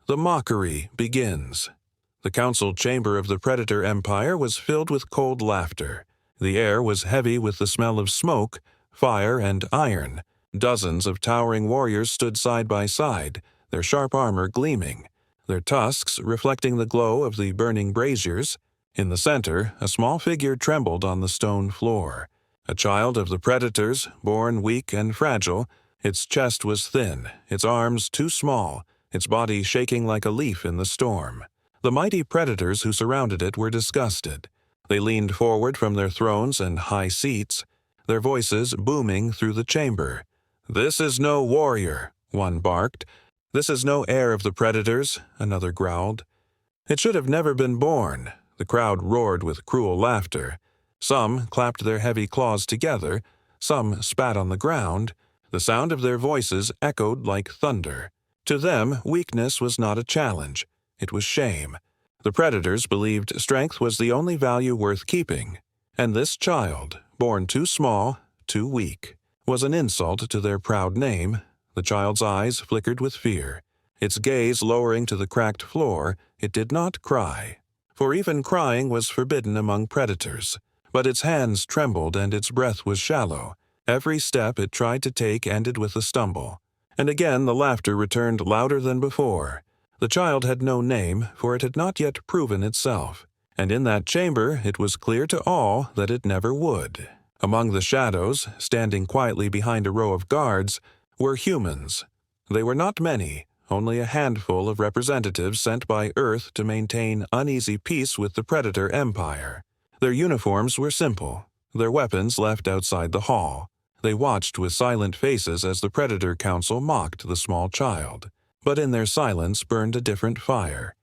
The mockery begins. The council chamber of the Predator Empire was filled with cold laughter. The air was heavy with the smell of smoke, fire, and iron. Dozens of towering warriors stood side by side, their sharp armor gleaming, their tusks reflecting the glow of the burning braziers. In the center, a small figure trembled on the stone floor. A child of the predators, born weak and fragile, its chest was thin, its arms too small, its body shaking like a leaf in the storm. The mighty predators who surrounded it were disgusted. They leaned forward from their thrones and high seats, their voices booming through the chamber. "This is no warrior," one barked. "This is no heir of the predators," another growled. "It should have never been born." The crowd roared with cruel laughter. Some clapped their heavy claws together, some spat on the ground. The sound of their voices echoed like thunder. To them, weakness was not a challenge. It was shame. The predators believed strength was the only value worth keeping. And this child, born too small, too weak, was an insult to their proud name. The child's eyes flickered with fear. Its gaze lowering to the cracked floor, it did not cry. For even crying was forbidden among predators. But its hands trembled and its breath was shallow. Every step it tried to take ended with a stumble. And again the laughter returned louder than before. The child had no name, for it had not yet proven itself. And in that chamber it was clear to all that it never would. Among the shadows, standing quietly behind a row of guards, were humans. They were not many, only a handful of representatives sent by Earth to maintain uneasy peace with the Predator Empire. Their uniforms were simple, their weapons left outside the hall. They watched with silent faces as the Predator Council mocked the small child. But in their silence burned a different fire.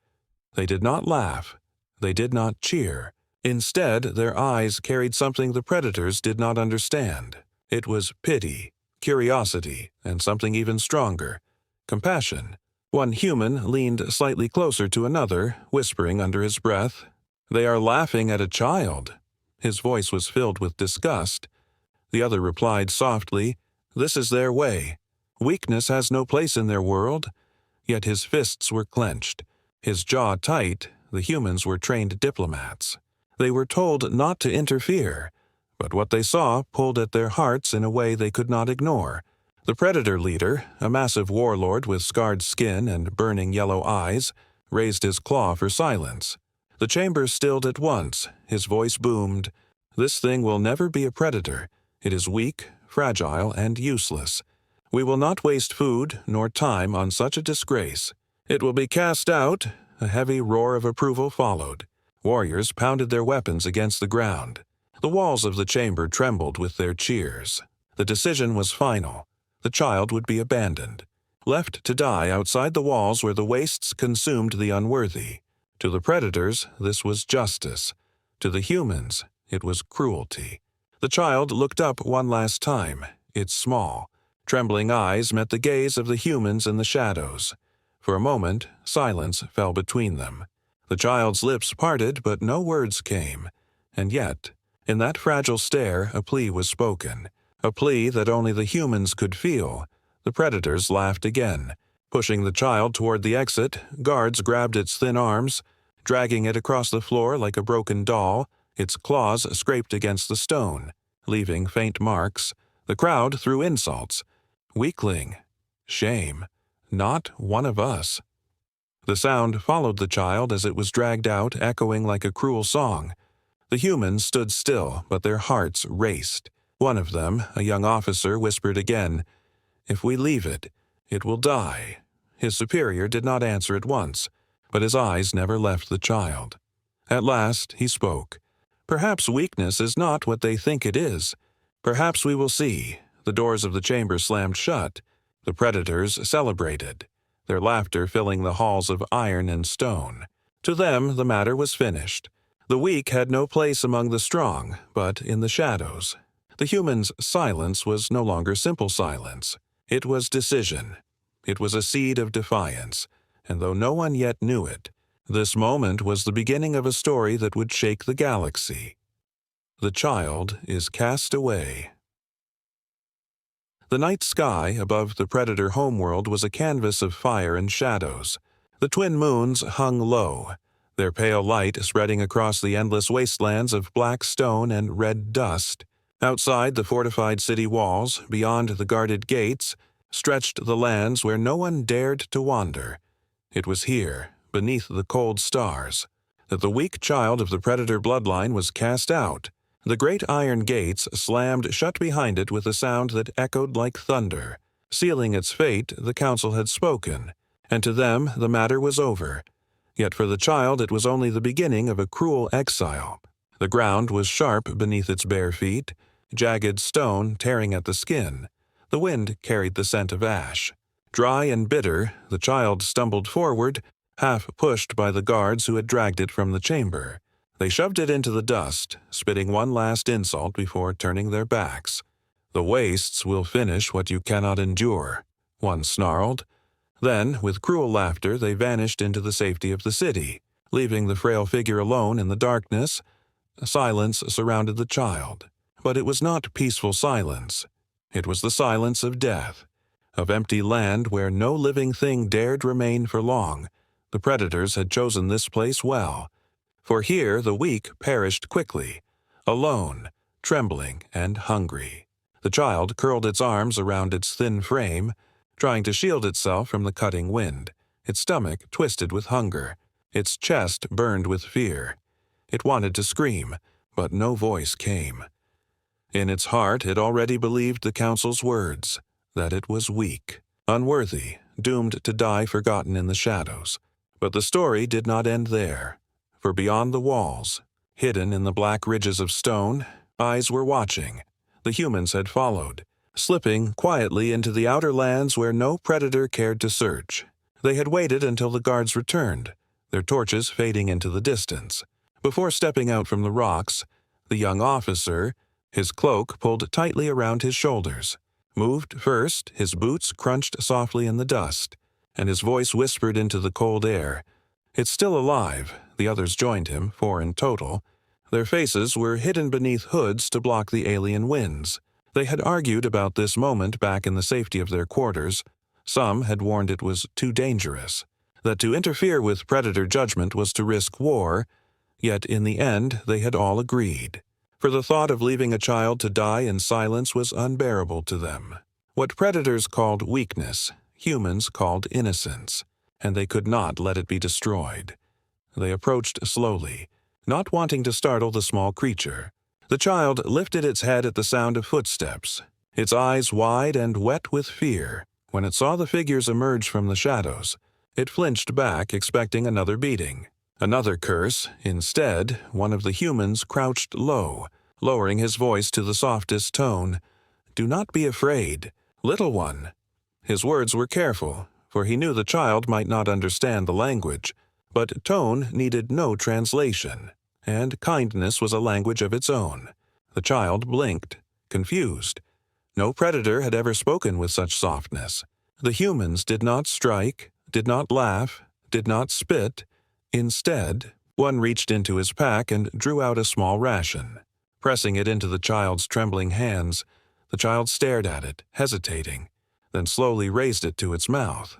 They did not laugh. They did not cheer. Instead, their eyes carried something the predators did not understand. It was pity, curiosity, and something even stronger, compassion. One human leaned slightly closer to another, whispering under his breath, "They are laughing at a child." His voice was filled with disgust. The other replied softly, "This is their way. Weakness has no place in their world." Yet his fists were clenched, his jaw tight. The humans were trained diplomats. They were told not to interfere, but what they saw pulled at their hearts in a way they could not ignore. The predator leader, a massive warlord with scarred skin and burning yellow eyes, raised his claw for silence. The chamber stilled at once. His voice boomed, "This thing will never be a predator. It is weak, fragile, and useless. We will not waste food nor time on such a disgrace. It will be cast out." A heavy roar of approval followed. Warriors pounded their weapons against the ground. The walls of the chamber trembled with their cheers. The decision was final. The child would be abandoned, left to die outside the walls where the wastes consumed the unworthy. To the predators, this was justice. To the humans, it was cruelty. The child looked up one last time. Its small, trembling eyes met the gaze of the humans in the shadows. For a moment, silence fell between them. The child's lips parted, but no words came. And yet, in that fragile stare, a plea was spoken. A plea that only the humans could feel. The predators laughed again. Pushing the child toward the exit, guards grabbed its thin arms, dragging it across the floor like a broken doll. Its claws scraped against the stone, leaving faint marks. The crowd threw insults. "Weakling. Shame. Not one of us." The sound followed the child as it was dragged out, echoing like a cruel song. The humans stood still, but their hearts raced. One of them, a young officer, whispered again, "If we leave it, it will die." His superior did not answer at once, but his eyes never left the child. At last he spoke. "Perhaps weakness is not what they think it is. Perhaps we will see." The doors of the chamber slammed shut. The predators celebrated, their laughter filling the halls of iron and stone. To them, the matter was finished. The weak had no place among the strong, but in the shadows. The humans' silence was no longer simple silence. It was decision. It was a seed of defiance, and though no one yet knew it, this moment was the beginning of a story that would shake the galaxy. The child is cast away. The night sky above the Predator homeworld was a canvas of fire and shadows. The twin moons hung low, their pale light spreading across the endless wastelands of black stone and red dust. Outside the fortified city walls, beyond the guarded gates, stretched the lands where no one dared to wander. It was here, beneath the cold stars, that the weak child of the predator bloodline was cast out. The great iron gates slammed shut behind it with a sound that echoed like thunder. Sealing its fate, the council had spoken, and to them the matter was over. Yet for the child it was only the beginning of a cruel exile. The ground was sharp beneath its bare feet, jagged stone tearing at the skin. The wind carried the scent of ash. Dry and bitter, the child stumbled forward, half pushed by the guards who had dragged it from the chamber. They shoved it into the dust, spitting one last insult before turning their backs. "The wastes will finish what you cannot endure," one snarled. Then, with cruel laughter, they vanished into the safety of the city, leaving the frail figure alone in the darkness. Silence surrounded the child, but it was not peaceful silence. It was the silence of death, of empty land where no living thing dared remain for long. The predators had chosen this place well, for here the weak perished quickly, alone, trembling and hungry. The child curled its arms around its thin frame, trying to shield itself from the cutting wind. Its stomach twisted with hunger. Its chest burned with fear. It wanted to scream, but no voice came. In its heart it already believed the council's words, that it was weak, unworthy, doomed to die forgotten in the shadows. But the story did not end there, for beyond the walls, hidden in the black ridges of stone, eyes were watching. The humans had followed, slipping quietly into the outer lands where no predator cared to search. They had waited until the guards returned, their torches fading into the distance. Before stepping out from the rocks, the young officer, his cloak pulled tightly around his shoulders, moved first, his boots crunched softly in the dust, and his voice whispered into the cold air. "It's still alive." The others joined him, 4 in total. Their faces were hidden beneath hoods to block the alien winds. They had argued about this moment back in the safety of their quarters. Some had warned it was too dangerous, that to interfere with predator judgment was to risk war, yet in the end they had all agreed. For the thought of leaving a child to die in silence was unbearable to them. What predators called weakness, humans called innocence, and they could not let it be destroyed. They approached slowly, not wanting to startle the small creature. The child lifted its head at the sound of footsteps, its eyes wide and wet with fear. When it saw the figures emerge from the shadows, it flinched back, expecting another beating, another curse. Instead, one of the humans crouched low, lowering his voice to the softest tone. "Do not be afraid, little one." His words were careful, for he knew the child might not understand the language, but tone needed no translation, and kindness was a language of its own. The child blinked, confused. No predator had ever spoken with such softness. The humans did not strike, did not laugh, did not spit. Instead, one reached into his pack and drew out a small ration. Pressing it into the child's trembling hands, the child stared at it, hesitating, then slowly raised it to its mouth.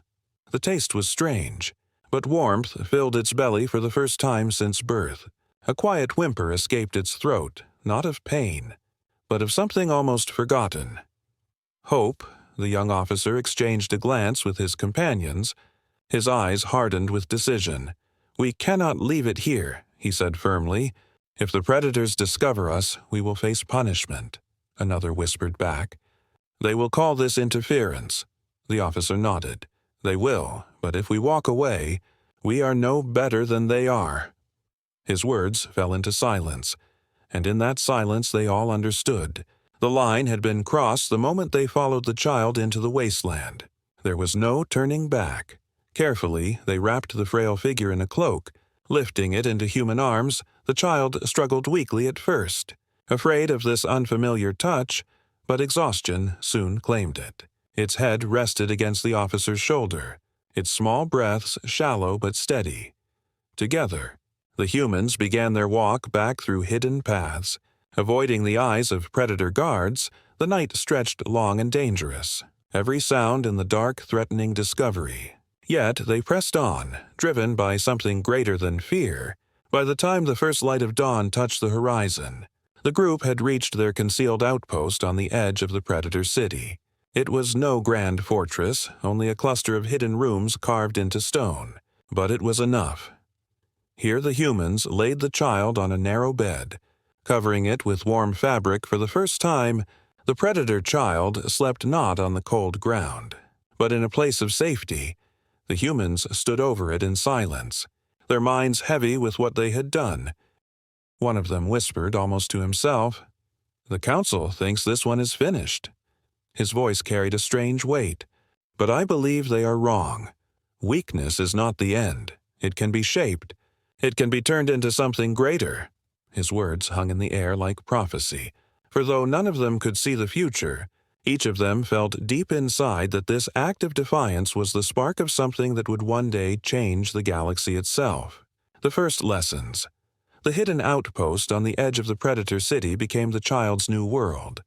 The taste was strange, but warmth filled its belly for the first time since birth. A quiet whimper escaped its throat, not of pain, but of something almost forgotten. Hope. The young officer exchanged a glance with his companions. His eyes hardened with decision. "We cannot leave it here," he said firmly. "If the predators discover us, we will face punishment," another whispered back. "They will call this interference." The officer nodded. "They will, but if we walk away, we are no better than they are." His words fell into silence, and in that silence they all understood. The line had been crossed the moment they followed the child into the wasteland. There was no turning back. Carefully, they wrapped the frail figure in a cloak. Lifting it into human arms, the child struggled weakly at first, afraid of this unfamiliar touch, but exhaustion soon claimed it. Its head rested against the officer's shoulder, its small breaths shallow but steady. Together, the humans began their walk back through hidden paths. Avoiding the eyes of predator guards, the night stretched long and dangerous, every sound in the dark threatening discovery. Yet they pressed on, driven by something greater than fear. By the time the first light of dawn touched the horizon, the group had reached their concealed outpost on the edge of the predator city. It was no grand fortress, only a cluster of hidden rooms carved into stone, but it was enough. Here the humans laid the child on a narrow bed. Covering it with warm fabric for the first time, the predator child slept not on the cold ground, but in a place of safety. The humans stood over it in silence, their minds heavy with what they had done. One of them whispered almost to himself, "The council thinks this one is finished." His voice carried a strange weight. "But I believe they are wrong. Weakness is not the end. It can be shaped. It can be turned into something greater." His words hung in the air like prophecy, for though none of them could see the future, each of them felt deep inside that this act of defiance was the spark of something that would one day change the galaxy itself. The first lessons. The hidden outpost on the edge of the predator city became the child's new world.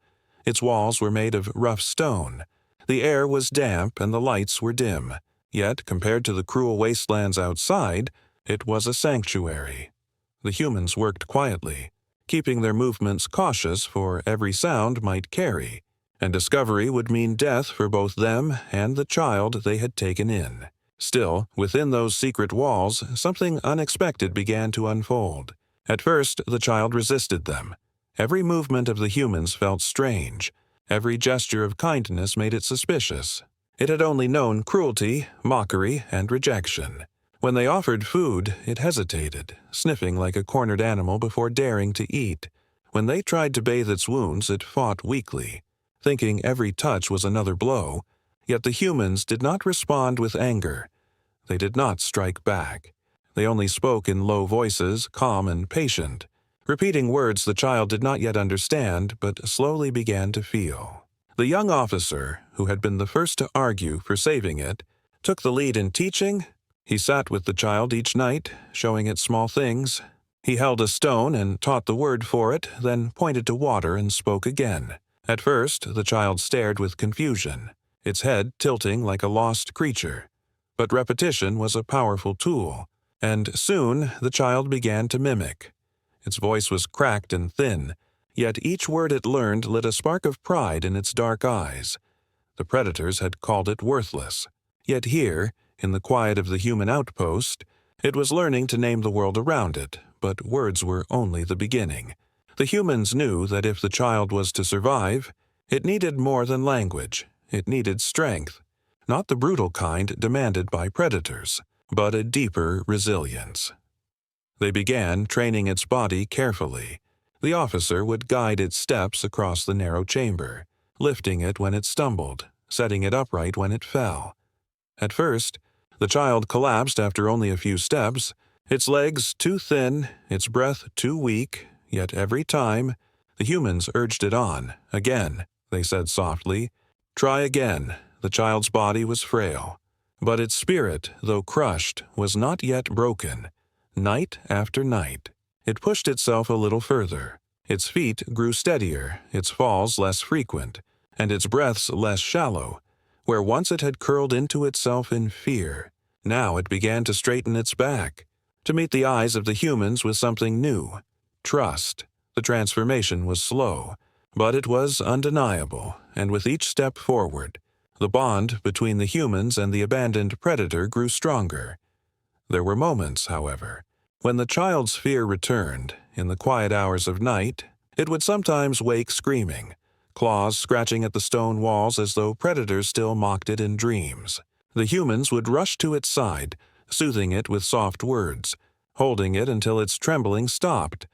Its walls were made of rough stone. The air was damp and the lights were dim. Yet, compared to the cruel wastelands outside, it was a sanctuary. The humans worked quietly, keeping their movements cautious, for every sound might carry, and discovery would mean death for both them and the child they had taken in. Still, within those secret walls, something unexpected began to unfold. At first, the child resisted them. Every movement of the humans felt strange. Every gesture of kindness made it suspicious. It had only known cruelty, mockery, and rejection. When they offered food, it hesitated, sniffing like a cornered animal before daring to eat. When they tried to bathe its wounds, it fought weakly, thinking every touch was another blow. Yet the humans did not respond with anger. They did not strike back. They only spoke in low voices, calm and patient, repeating words the child did not yet understand but slowly began to feel. The young officer, who had been the first to argue for saving it, took the lead in teaching. He sat with the child each night, showing it small things. He held a stone and taught the word for it, then pointed to water and spoke again. At first, the child stared with confusion, its head tilting like a lost creature. But repetition was a powerful tool, and soon the child began to mimic. Its voice was cracked and thin, yet each word it learned lit a spark of pride in its dark eyes. The predators had called it worthless, yet here, in the quiet of the human outpost, it was learning to name the world around it, but words were only the beginning. The humans knew that if the child was to survive, it needed more than language. It needed strength, not the brutal kind demanded by predators, but a deeper resilience. They began training its body carefully. The officer would guide its steps across the narrow chamber, lifting it when it stumbled, setting it upright when it fell. At first, the child collapsed after only a few steps, its legs too thin, its breath too weak, yet every time, the humans urged it on. Again, they said softly, "Try again." The child's body was frail, but its spirit, though crushed, was not yet broken. Night after night, it pushed itself a little further. Its feet grew steadier, its falls less frequent, and its breaths less shallow. Where once it had curled into itself in fear, now it began to straighten its back, to meet the eyes of the humans with something new, trust. The transformation was slow, but it was undeniable, and with each step forward, the bond between the humans and the abandoned predator grew stronger. There were moments, however, when the child's fear returned. In the quiet hours of night, it would sometimes wake screaming, claws scratching at the stone walls as though predators still mocked it in dreams. The humans would rush to its side, soothing it with soft words, holding it until its trembling stopped.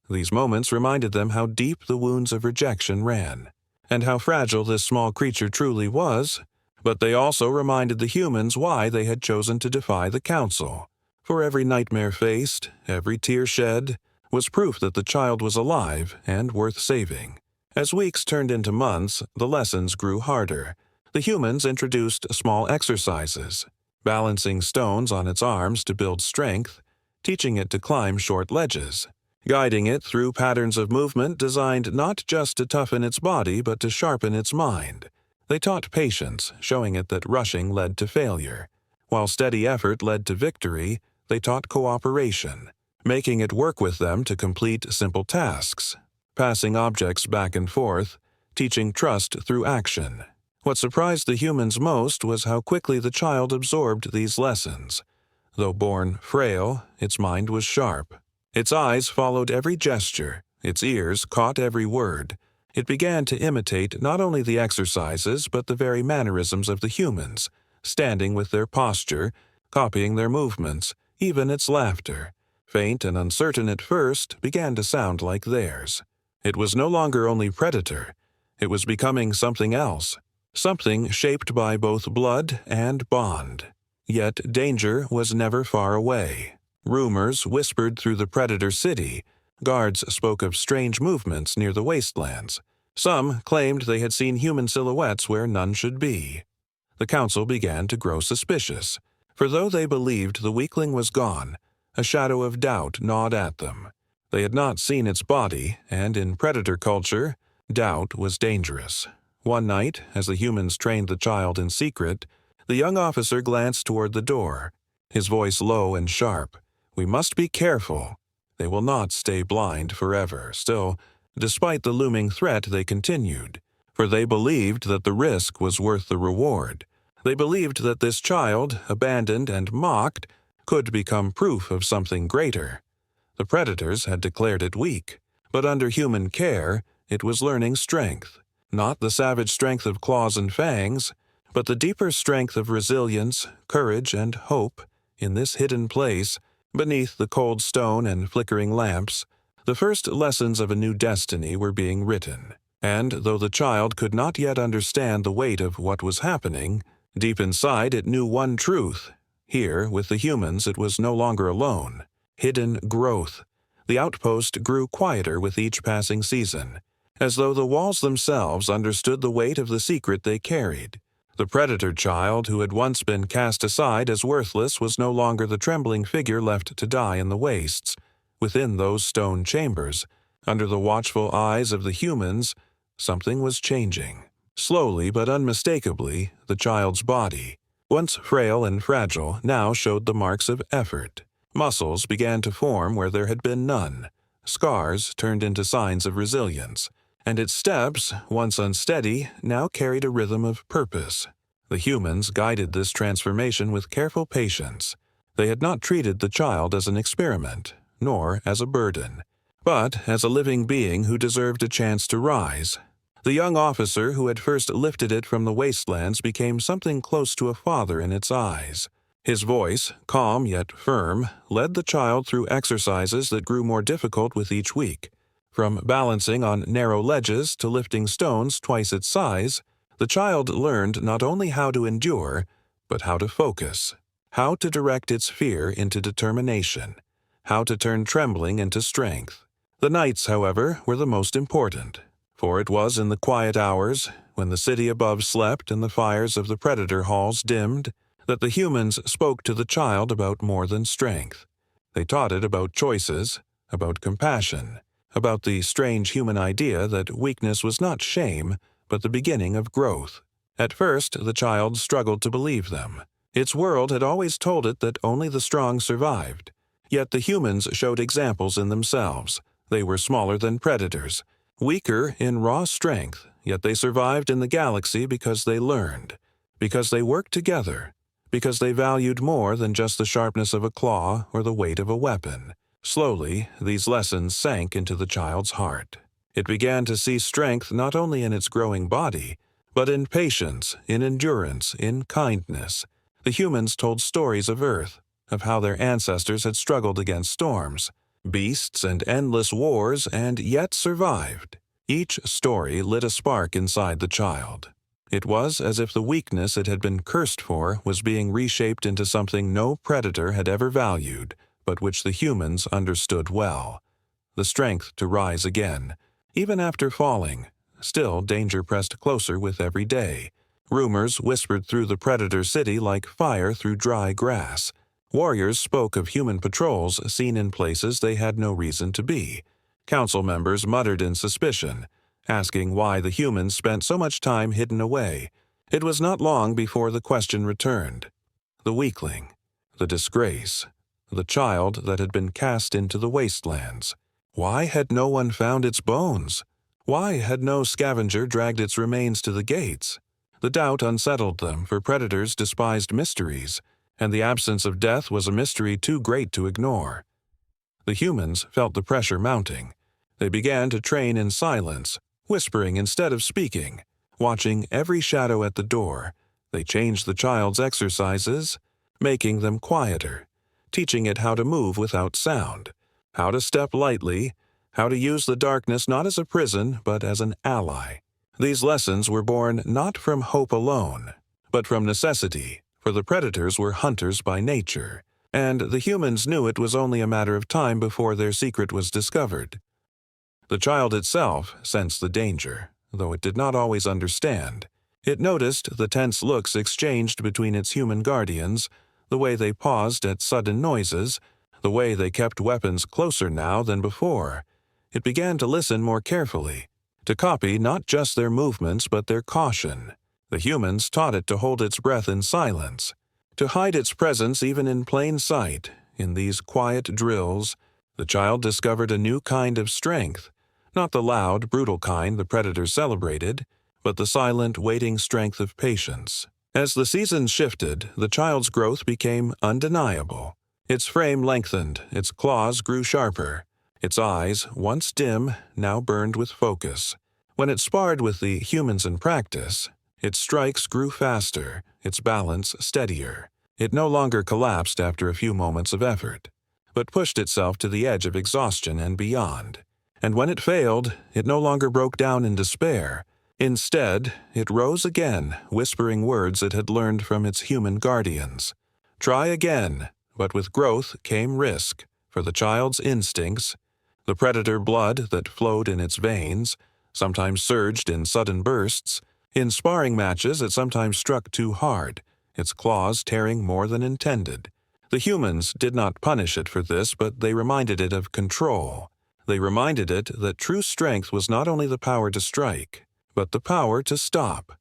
These moments reminded them how deep the wounds of rejection ran, and how fragile this small creature truly was, but they also reminded the humans why they had chosen to defy the council. For every nightmare faced, every tear shed, was proof that the child was alive and worth saving. As weeks turned into months, the lessons grew harder. The humans introduced small exercises, balancing stones on its arms to build strength, teaching it to climb short ledges, guiding it through patterns of movement designed not just to toughen its body but to sharpen its mind. They taught patience, showing it that rushing led to failure. While steady effort led to victory, they taught cooperation, making it work with them to complete simple tasks, passing objects back and forth, teaching trust through action. What surprised the humans most was how quickly the child absorbed these lessons. Though born frail, its mind was sharp. Its eyes followed every gesture, its ears caught every word. It began to imitate not only the exercises but the very mannerisms of the humans, standing with their posture, copying their movements, even its laughter. Faint and uncertain at first, began to sound like theirs. It was no longer only predator. It was becoming something else, something shaped by both blood and bond. Yet danger was never far away. Rumors whispered through the predator city. Guards spoke of strange movements near the wastelands. Some claimed they had seen human silhouettes where none should be. The council began to grow suspicious, for though they believed the weakling was gone, a shadow of doubt gnawed at them. They had not seen its body, and in predator culture, doubt was dangerous. One night, as the humans trained the child in secret, the young officer glanced toward the door, his voice low and sharp. "We must be careful. They will not stay blind forever." Still, despite the looming threat, they continued, for they believed that the risk was worth the reward. They believed that this child, abandoned and mocked, could become proof of something greater. The predators had declared it weak, but under human care, it was learning strength. Not the savage strength of claws and fangs, but the deeper strength of resilience, courage, and hope. In this hidden place, beneath the cold stone and flickering lamps, the first lessons of a new destiny were being written. And though the child could not yet understand the weight of what was happening, deep inside it knew one truth. Here, with the humans, it was no longer alone. Hidden growth. The outpost grew quieter with each passing season, as though the walls themselves understood the weight of the secret they carried. The predator child who had once been cast aside as worthless was no longer the trembling figure left to die in the wastes. Within those stone chambers, under the watchful eyes of the humans, something was changing. Slowly but unmistakably, the child's body, once frail and fragile, now showed the marks of effort. Muscles began to form where there had been none. Scars turned into signs of resilience, and its steps, once unsteady, now carried a rhythm of purpose. The humans guided this transformation with careful patience. They had not treated the child as an experiment, nor as a burden, but as a living being who deserved a chance to rise. The young officer who had first lifted it from the wastelands became something close to a father in its eyes. His voice, calm yet firm, led the child through exercises that grew more difficult with each week. From balancing on narrow ledges to lifting stones twice its size, the child learned not only how to endure, but how to focus, how to direct its fear into determination, how to turn trembling into strength. The nights, however, were the most important, for it was in the quiet hours, when the city above slept and the fires of the predator halls dimmed, that the humans spoke to the child about more than strength. They taught it about choices, about compassion, about the strange human idea that weakness was not shame, but the beginning of growth. At first, the child struggled to believe them. Its world had always told it that only the strong survived. Yet the humans showed examples in themselves. They were smaller than predators, weaker in raw strength, yet they survived in the galaxy because they learned, because they worked together, because they valued more than just the sharpness of a claw or the weight of a weapon. Slowly, these lessons sank into the child's heart. It began to see strength not only in its growing body, but in patience, in endurance, in kindness. The humans told stories of Earth, of how their ancestors had struggled against storms, beasts, and endless wars, and yet survived. Each story lit a spark inside the child. It was as if the weakness it had been cursed for was being reshaped into something no predator had ever valued, but which the humans understood well. The strength to rise again, even after falling. Still, danger pressed closer with every day. Rumors whispered through the predator city like fire through dry grass. Warriors spoke of human patrols seen in places they had no reason to be. Council members muttered in suspicion, asking why the humans spent so much time hidden away. It was not long before the question returned. the weakling, the disgrace, the child that had been cast into the wastelands. Why had no one found its bones? Why had no scavenger dragged its remains to the gates? The doubt unsettled them, for predators despised mysteries, and the absence of death was a mystery too great to ignore. The humans felt the pressure mounting. They began to train in silence, whispering instead of speaking, watching every shadow at the door. They changed the child's exercises, making them quieter, teaching it how to move without sound, how to step lightly, how to use the darkness not as a prison but as an ally. These lessons were born not from hope alone, but from necessity, for the predators were hunters by nature, and the humans knew it was only a matter of time before their secret was discovered. The child itself sensed the danger, though it did not always understand. It noticed the tense looks exchanged between its human guardians, the way they paused at sudden noises, the way they kept weapons closer now than before. It began to listen more carefully, to copy not just their movements but their caution. The humans taught it to hold its breath in silence, to hide its presence even in plain sight. In these quiet drills, the child discovered a new kind of strength, not the loud, brutal kind the predators celebrated, but the silent, waiting strength of patience. As the seasons shifted, the child's growth became undeniable. Its frame lengthened, its claws grew sharper. Its eyes, once dim, now burned with focus. When it sparred with the humans in practice, its strikes grew faster, its balance steadier. It no longer collapsed after a few moments of effort, but pushed itself to the edge of exhaustion and beyond. And when it failed, it no longer broke down in despair. Instead, it rose again, whispering words it had learned from its human guardians. Try again, but with growth came risk, for the child's instincts, the predator blood that flowed in its veins, sometimes surged in sudden bursts. In sparring matches it sometimes struck too hard, its claws tearing more than intended. The humans did not punish it for this, but they reminded it of control. They reminded it that true strength was not only the power to strike, but the power to stop.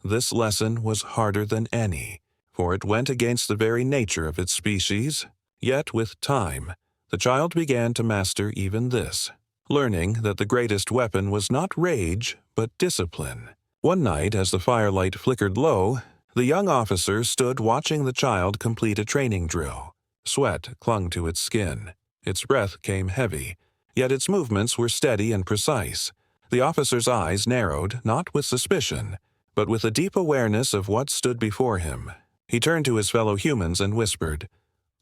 This lesson was harder than any, for it went against the very nature of its species. Yet with time, the child began to master even this, learning that the greatest weapon was not rage, but discipline. One night, as the firelight flickered low, the young officer stood watching the child complete a training drill. Sweat clung to its skin. Its breath came heavy, yet its movements were steady and precise. The officer's eyes narrowed, not with suspicion, but with a deep awareness of what stood before him. He turned to his fellow humans and whispered,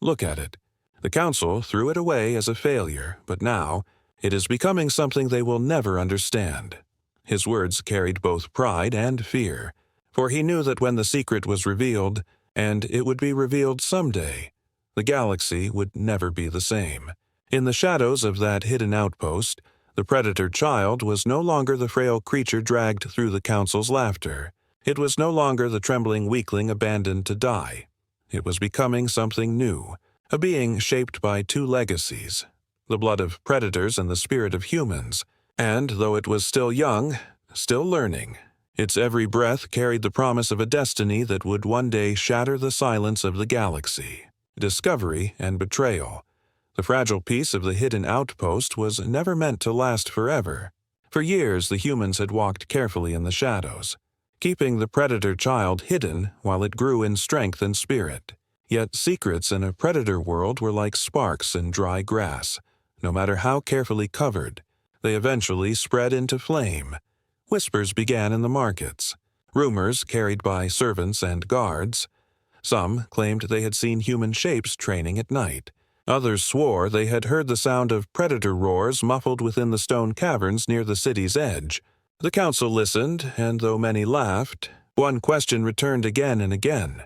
"Look at it." The council threw it away as a failure, but now it is becoming something they will never understand. His words carried both pride and fear, for he knew that when the secret was revealed, and it would be revealed someday, the galaxy would never be the same. In the shadows of that hidden outpost, the predator child was no longer the frail creature dragged through the council's laughter. It was no longer the trembling weakling abandoned to die. It was becoming something new, a being shaped by two legacies, the blood of predators and the spirit of humans. And though it was still young, still learning, its every breath carried the promise of a destiny that would one day shatter the silence of the galaxy. Discovery and betrayal. The fragile piece of the hidden outpost was never meant to last forever. For years, the humans had walked carefully in the shadows, keeping the predator child hidden while it grew in strength and spirit. Yet secrets in a predator world were like sparks in dry grass. No matter how carefully covered, they eventually spread into flame. Whispers began in the markets, rumors carried by servants and guards. Some claimed they had seen human shapes training at night. Others swore they had heard the sound of predator roars muffled within the stone caverns near the city's edge. The council listened, and though many laughed, one question returned again and again.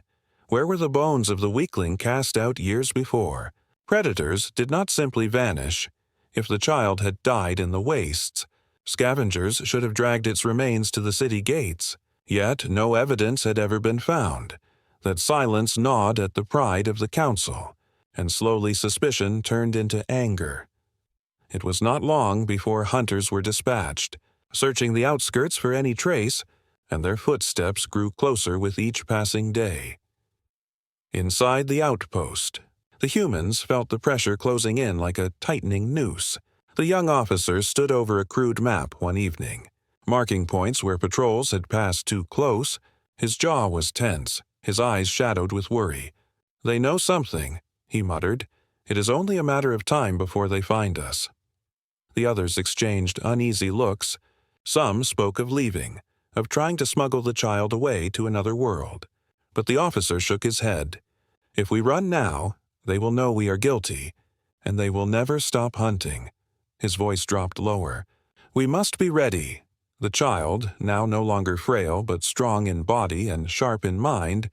Where were the bones of the weakling cast out years before? Predators did not simply vanish. If the child had died in the wastes, scavengers should have dragged its remains to the city gates. Yet no evidence had ever been found. That silence gnawed at the pride of the council, and slowly suspicion turned into anger. It was not long before hunters were dispatched, searching the outskirts for any trace, and their footsteps grew closer with each passing day. Inside the outpost, the humans felt the pressure closing in like a tightening noose. The young officer stood over a crude map one evening, marking points where patrols had passed too close. His jaw was tense, his eyes shadowed with worry. "They know something," he muttered. "It is only a matter of time before they find us." The others exchanged uneasy looks. Some spoke of leaving, of trying to smuggle the child away to another world. But the officer shook his head. "If we run now, they will know we are guilty, and they will never stop hunting." His voice dropped lower. "We must be ready." The child, now no longer frail but strong in body and sharp in mind,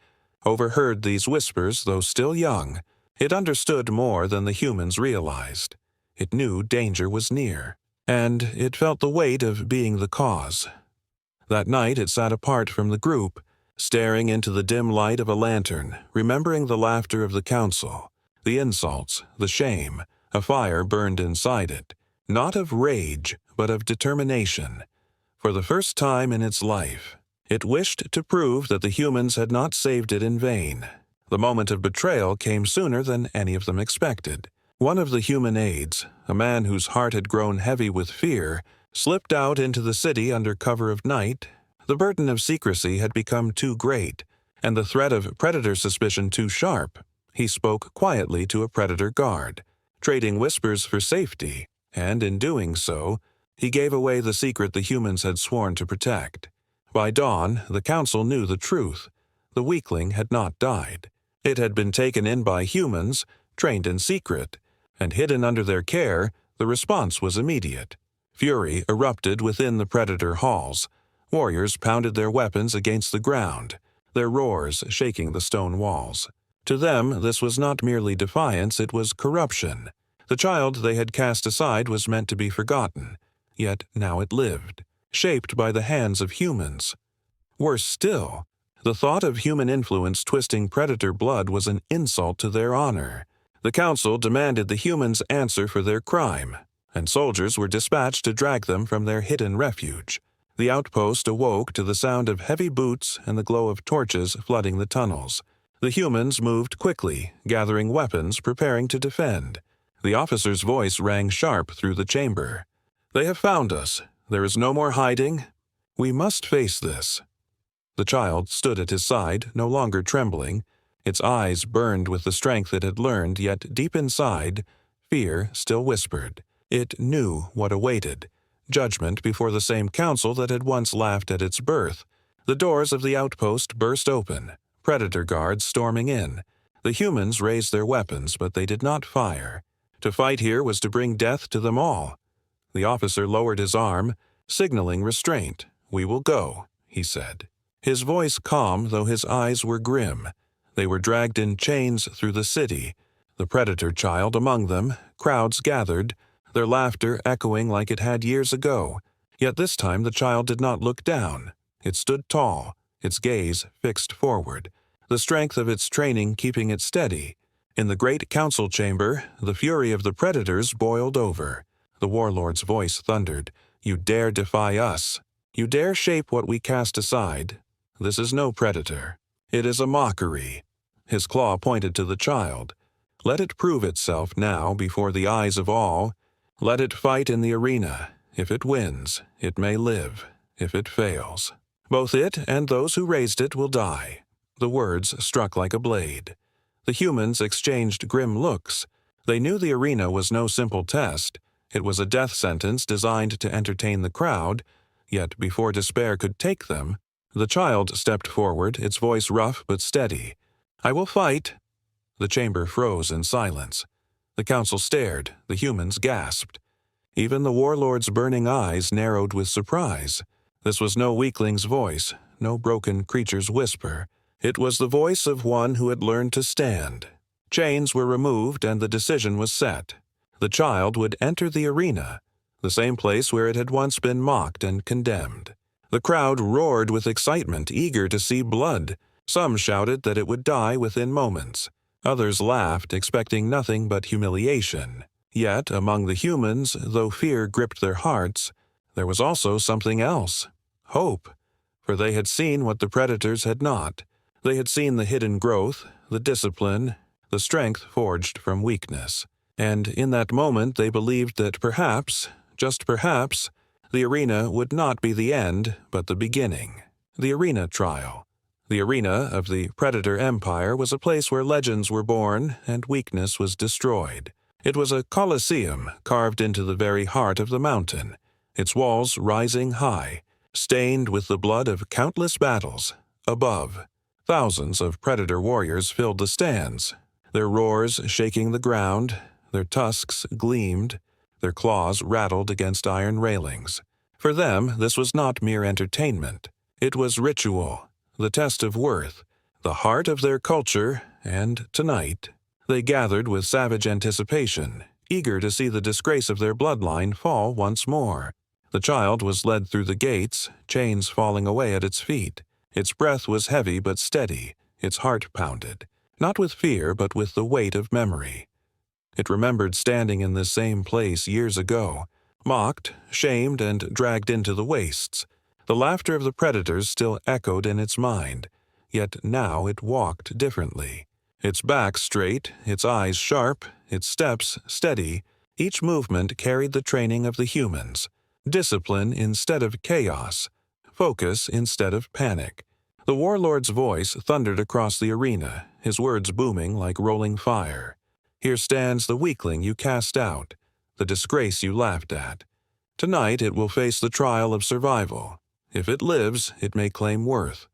overheard these whispers, though still young. It understood more than the humans realized. It knew danger was near, and it felt the weight of being the cause. That night it sat apart from the group, staring into the dim light of a lantern, remembering the laughter of the council, the insults, the shame. A fire burned inside it, not of rage, but of determination. For the first time in its life, it wished to prove that the humans had not saved it in vain. The moment of betrayal came sooner than any of them expected. One of the human aides, a man whose heart had grown heavy with fear, slipped out into the city under cover of night. The burden of secrecy had become too great, and the threat of predator suspicion too sharp. He spoke quietly to a predator guard, trading whispers for safety, and in doing so, he gave away the secret the humans had sworn to protect. By dawn, the council knew the truth. The weakling had not died. It had been taken in by humans, trained in secret, and hidden under their care. The response was immediate. Fury erupted within the predator halls. Warriors pounded their weapons against the ground, their roars shaking the stone walls. To them, this was not merely defiance, it was corruption. The child they had cast aside was meant to be forgotten, yet now it lived, shaped by the hands of humans. Worse still, the thought of human influence twisting predator blood was an insult to their honor. The council demanded the humans answer for their crime, and soldiers were dispatched to drag them from their hidden refuge. The outpost awoke to the sound of heavy boots and the glow of torches flooding the tunnels. The humans moved quickly, gathering weapons, preparing to defend. The officer's voice rang sharp through the chamber. "They have found us. There is no more hiding. We must face this." The child stood at his side, no longer trembling. Its eyes burned with the strength it had learned, yet deep inside, fear still whispered. It knew what awaited: judgment before the same council that had once laughed at its birth. The doors of the outpost burst open, predator guards storming in. The humans raised their weapons, but they did not fire. To fight here was to bring death to them all. The officer lowered his arm, signaling restraint. "We will go," he said. His voice calm, though his eyes were grim. They were dragged in chains through the city, the predator child among them. Crowds gathered, their laughter echoing like it had years ago. Yet this time the child did not look down. It stood tall, its gaze fixed forward, the strength of its training keeping it steady. In the great council chamber, the fury of the predators boiled over. The warlord's voice thundered. "You dare defy us. You dare shape what we cast aside. This is no predator. It is a mockery." His claw pointed to the child. "Let it prove itself now before the eyes of all. Let it fight in the arena. If it wins, it may live. If it fails, both it and those who raised it will die." The words struck like a blade. The humans exchanged grim looks. They knew the arena was no simple test. It was a death sentence designed to entertain the crowd. Yet before despair could take them, the child stepped forward, its voice rough but steady. "I will fight." The chamber froze in silence. The council stared, the humans gasped. Even the warlord's burning eyes narrowed with surprise. This was no weakling's voice, no broken creature's whisper. It was the voice of one who had learned to stand. Chains were removed and the decision was set. The child would enter the arena, the same place where it had once been mocked and condemned. The crowd roared with excitement, eager to see blood. Some shouted that it would die within moments. Others laughed, expecting nothing but humiliation. Yet, among the humans, though fear gripped their hearts, there was also something else: hope. For they had seen what the predators had not. They had seen the hidden growth, the discipline, the strength forged from weakness. And in that moment they believed that perhaps, just perhaps, the arena would not be the end, but the beginning. The arena trial. The arena of the Predator Empire was a place where legends were born and weakness was destroyed. It was a coliseum carved into the very heart of the mountain, its walls rising high, stained with the blood of countless battles. Above, thousands of predator warriors filled the stands, their roars shaking the ground, their tusks gleamed, their claws rattled against iron railings. For them, this was not mere entertainment. It was ritual, the test of worth, the heart of their culture, and tonight, they gathered with savage anticipation, eager to see the disgrace of their bloodline fall once more. The child was led through the gates, chains falling away at its feet. Its breath was heavy but steady, its heart pounded, not with fear but with the weight of memory. It remembered standing in this same place years ago, mocked, shamed, and dragged into the wastes. The laughter of the predators still echoed in its mind, yet now it walked differently. Its back straight, its eyes sharp, its steps steady, each movement carried the training of the humans. Discipline instead of chaos, focus instead of panic. The warlord's voice thundered across the arena, his words booming like rolling fire. Here stands the weakling you cast out, the disgrace you laughed at. Tonight it will face the trial of survival. If it lives, it may claim worth.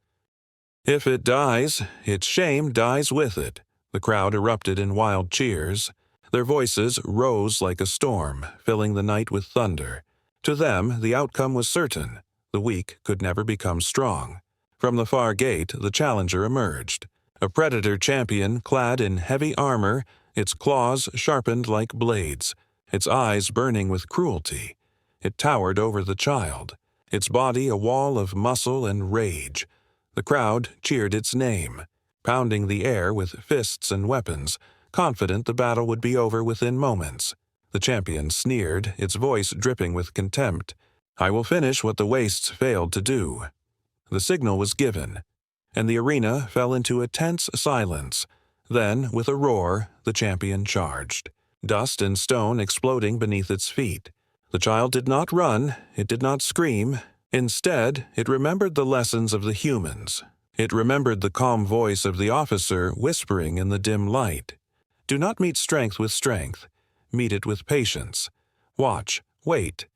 If it dies, its shame dies with it. The crowd erupted in wild cheers. Their voices rose like a storm, filling the night with thunder. To them, the outcome was certain. The weak could never become strong. From the far gate, the challenger emerged. A predator champion clad in heavy armor, its claws sharpened like blades, its eyes burning with cruelty. It towered over the child, its body a wall of muscle and rage. The crowd cheered its name, pounding the air with fists and weapons, confident the battle would be over within moments. The champion sneered, its voice dripping with contempt. "I will finish what the wastes failed to do." The signal was given, and the arena fell into a tense silence. Then, with a roar, the champion charged, dust and stone exploding beneath its feet. The child did not run, it did not scream. Instead, it remembered the lessons of the humans. It remembered the calm voice of the officer whispering in the dim light. "Do not meet strength with strength. Meet it with patience. Watch, wait,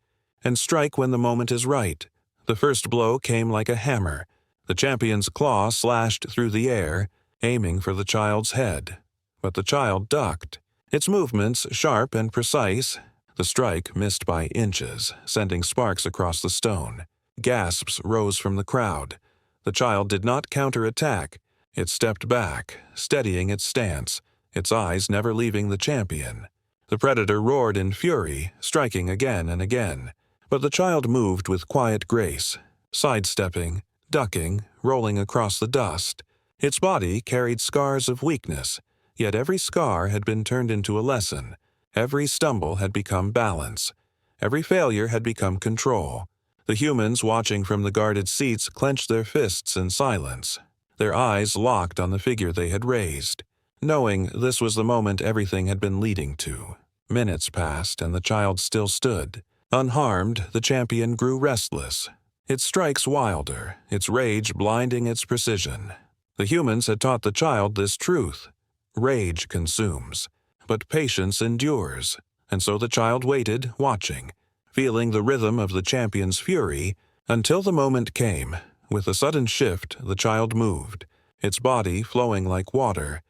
and strike when the moment is right." The first blow came like a hammer. The champion's claw slashed through the air, aiming for the child's head. But the child ducked, its movements sharp and precise. The strike missed by inches, sending sparks across the stone. Gasps rose from the crowd. The child did not counterattack. It stepped back, steadying its stance, its eyes never leaving the champion. The predator roared in fury, striking again and again. But the child moved with quiet grace, sidestepping, ducking, rolling across the dust. Its body carried scars of weakness, yet every scar had been turned into a lesson. Every stumble had become balance. Every failure had become control. The humans watching from the guarded seats clenched their fists in silence, their eyes locked on the figure they had raised, knowing this was the moment everything had been leading to. Minutes passed, and the child still stood. Unharmed, the champion grew restless, its strikes wilder, its rage blinding its precision. The humans had taught the child this truth. Rage consumes, but patience endures. And so the child waited, watching, feeling the rhythm of the champion's fury, until the moment came. With a sudden shift, the child moved, its body flowing like water.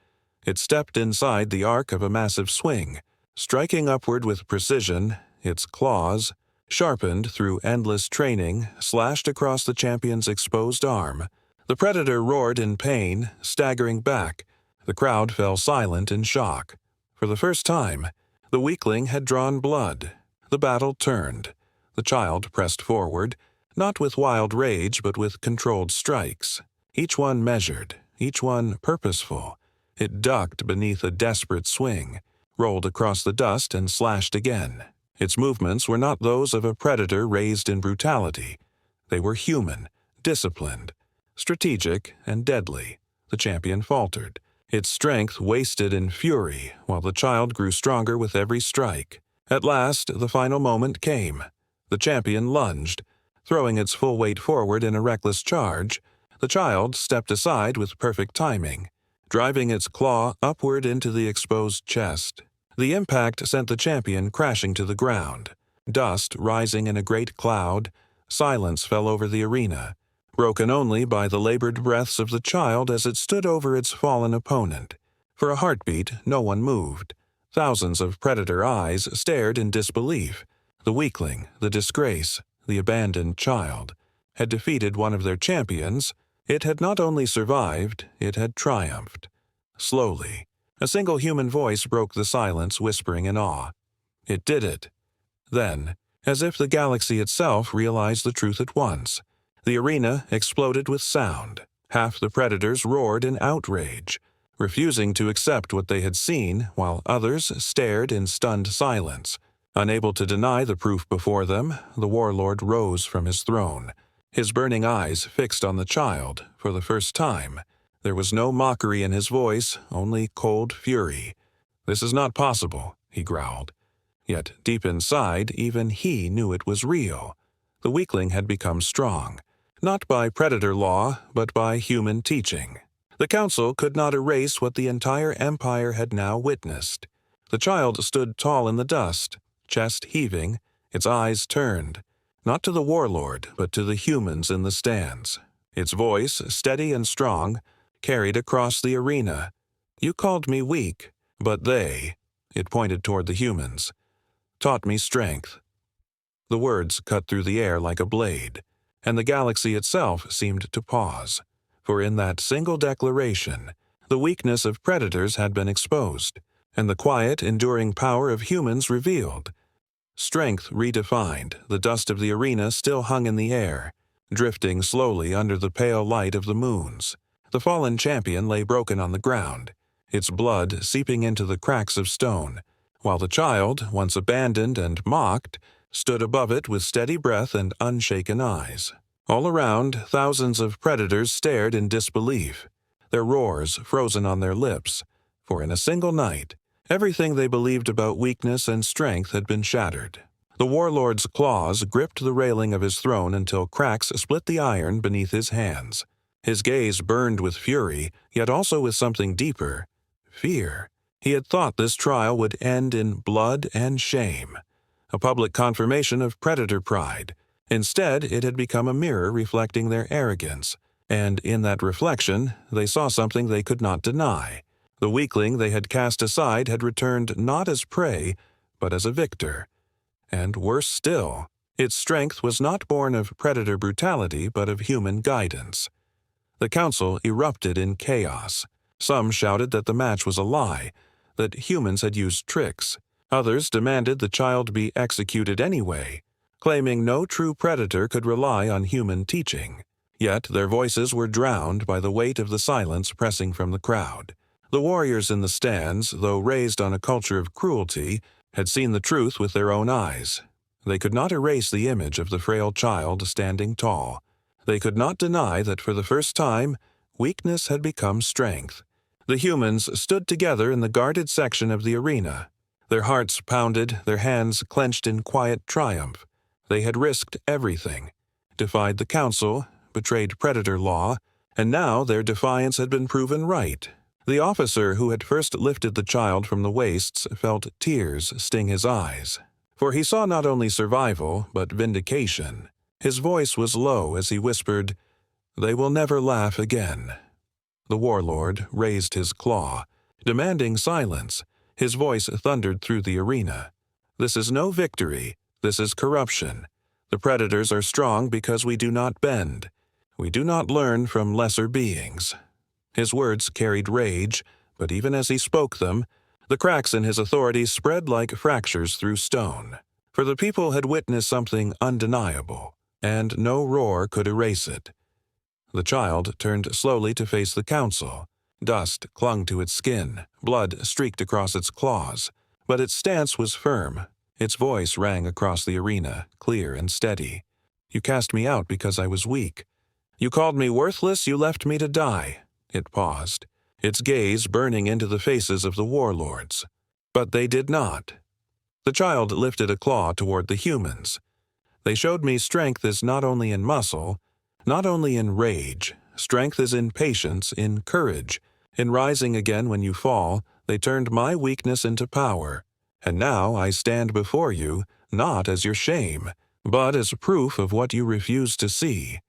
It stepped inside the arc of a massive swing, striking upward with precision. Its claws, sharpened through endless training, slashed across the champion's exposed arm. The predator roared in pain, staggering back. The crowd fell silent in shock. For the first time, the weakling had drawn blood. The battle turned. The child pressed forward, not with wild rage but with controlled strikes. Each one measured, each one purposeful. It ducked beneath a desperate swing, rolled across the dust and slashed again. Its movements were not those of a predator raised in brutality. They were human, disciplined, strategic, and deadly. The champion faltered. Its strength wasted in fury, while the child grew stronger with every strike. At last, the final moment came. The champion lunged. Throwing its full weight forward in a reckless charge, the child stepped aside with perfect timing, driving its claw upward into the exposed chest. The impact sent the champion crashing to the ground. Dust rising in a great cloud, silence fell over the arena, broken only by the labored breaths of the child as it stood over its fallen opponent. For a heartbeat, no one moved. Thousands of predator eyes stared in disbelief. The weakling, the disgrace, the abandoned child, had defeated one of their champions. It had not only survived, it had triumphed. Slowly, a single human voice broke the silence, whispering in awe. It did it. Then, as if the galaxy itself realized the truth at once, the arena exploded with sound. Half the predators roared in outrage, refusing to accept what they had seen, while others stared in stunned silence. Unable to deny the proof before them, the warlord rose from his throne, his burning eyes fixed on the child for the first time. There was no mockery in his voice, only cold fury. "This is not possible," he growled. Yet deep inside, even he knew it was real. The weakling had become strong, not by predator law, but by human teaching. The council could not erase what the entire empire had now witnessed. The child stood tall in the dust, chest heaving, its eyes turned, not to the warlord, but to the humans in the stands. Its voice, steady and strong, carried across the arena. "You called me weak, but they," it pointed toward the humans, "taught me strength." The words cut through the air like a blade, and the galaxy itself seemed to pause. For in that single declaration, the weakness of predators had been exposed, and the quiet, enduring power of humans revealed. Strength redefined, the dust of the arena still hung in the air, drifting slowly under the pale light of the moons. The fallen champion lay broken on the ground, its blood seeping into the cracks of stone, while the child, once abandoned and mocked, stood above it with steady breath and unshaken eyes. All around, thousands of predators stared in disbelief, their roars frozen on their lips, for in a single night, everything they believed about weakness and strength had been shattered. The warlord's claws gripped the railing of his throne until cracks split the iron beneath his hands. His gaze burned with fury, yet also with something deeper, fear. He had thought this trial would end in blood and shame, a public confirmation of predator pride. Instead, it had become a mirror reflecting their arrogance, and in that reflection, they saw something they could not deny. The weakling they had cast aside had returned not as prey, but as a victor. And worse still, its strength was not born of predator brutality, but of human guidance. The council erupted in chaos. Some shouted that the match was a lie, that humans had used tricks. Others demanded the child be executed anyway, claiming no true predator could rely on human teaching. Yet their voices were drowned by the weight of the silence pressing from the crowd. The warriors in the stands, though raised on a culture of cruelty, had seen the truth with their own eyes. They could not erase the image of the frail child standing tall. They could not deny that for the first time, weakness had become strength. The humans stood together in the guarded section of the arena. Their hearts pounded, their hands clenched in quiet triumph. They had risked everything, defied the council, betrayed predator law, and now their defiance had been proven right. The officer who had first lifted the child from the wastes felt tears sting his eyes, for he saw not only survival, but vindication. His voice was low as he whispered, "They will never laugh again." The warlord raised his claw, demanding silence. His voice thundered through the arena. "This is no victory. This is corruption. The predators are strong because we do not bend. We do not learn from lesser beings." His words carried rage, but even as he spoke them, the cracks in his authority spread like fractures through stone. For the people had witnessed something undeniable, and no roar could erase it. The child turned slowly to face the council. Dust clung to its skin, blood streaked across its claws, but its stance was firm. Its voice rang across the arena, clear and steady. "You cast me out because I was weak. You called me worthless, you left me to die." It paused. its gaze burning into the faces of the warlords. But they did not. The child lifted a claw toward the humans. They showed me strength is not only in muscle, not only in rage. Strength is in patience, in courage. In rising again when you fall, they turned my weakness into power. And now I stand before you, not as your shame, but as proof of what you refuse to see.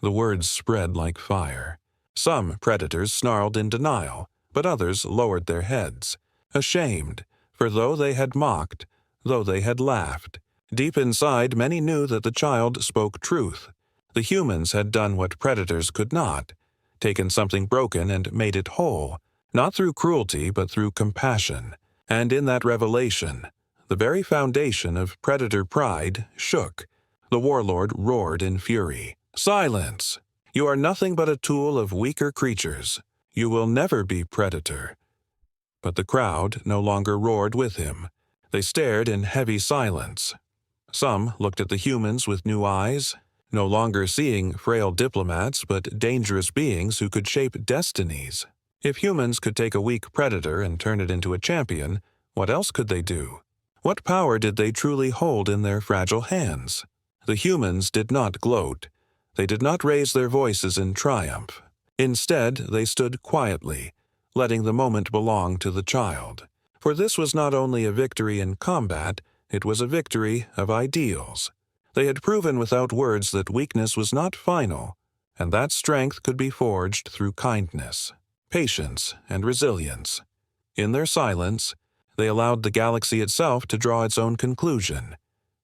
The words spread like fire. Some predators snarled in denial, but others lowered their heads, ashamed, for though they had mocked, though they had laughed, deep inside many knew that the child spoke truth. The humans had done what predators could not, taken something broken and made it whole, not through cruelty but through compassion. And in that revelation, the very foundation of predator pride shook. The warlord roared in fury. "Silence! You are nothing but a tool of weaker creatures. You will never be predator." But the crowd no longer roared with him. They stared in heavy silence. Some looked at the humans with new eyes, no longer seeing frail diplomats but dangerous beings who could shape destinies. If humans could take a weak predator and turn it into a champion, what else could they do? What power did they truly hold in their fragile hands? The humans did not gloat. They did not raise their voices in triumph. Instead, they stood quietly, letting the moment belong to the child. For this was not only a victory in combat, it was a victory of ideals. They had proven without words that weakness was not final, and that strength could be forged through kindness, patience, and resilience. In their silence, they allowed the galaxy itself to draw its own conclusion.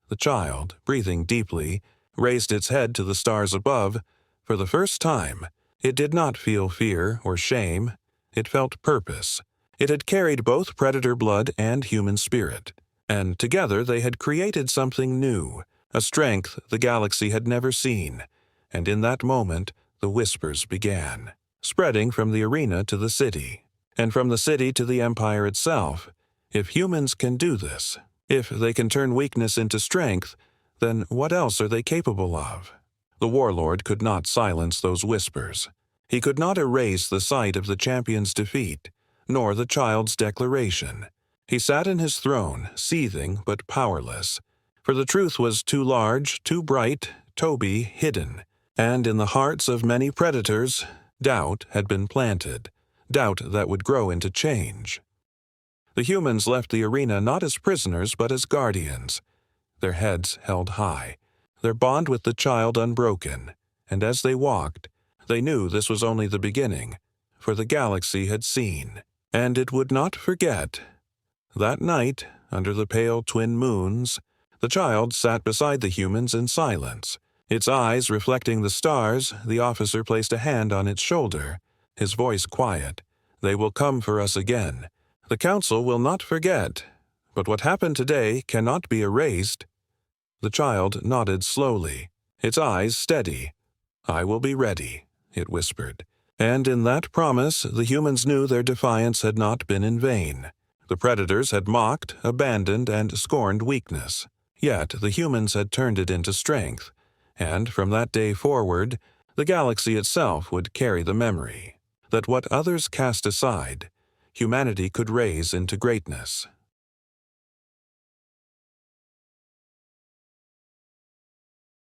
The child, breathing deeply, raised its head to the stars above. For the first time, it did not feel fear or shame. It felt purpose. It had carried both predator blood and human spirit, and together they had created something new, a strength the galaxy had never seen. And in that moment, the whispers began, spreading from the arena to the city, and from the city to the empire itself. If humans can do this, if they can turn weakness into strength, then what else are they capable of? The warlord could not silence those whispers. He could not erase the sight of the champion's defeat, nor the child's declaration. He sat in his throne, seething but powerless, for the truth was too large, too bright, to be hidden. And in the hearts of many predators, doubt had been planted, doubt that would grow into change. The humans left the arena not as prisoners but as guardians, their heads held high, their bond with the child unbroken, and as they walked, they knew this was only the beginning, for the galaxy had seen, and it would not forget. That night, under the pale twin moons, the child sat beside the humans in silence. Its eyes reflecting the stars, the officer placed a hand on its shoulder, his voice quiet. "They will come for us again. The council will not forget, but what happened today cannot be erased." The child nodded slowly, its eyes steady. "I will be ready," it whispered. And in that promise, the humans knew their defiance had not been in vain. The predators had mocked, abandoned, and scorned weakness. Yet the humans had turned it into strength, and from that day forward, the galaxy itself would carry the memory that what others cast aside, humanity could raise into greatness.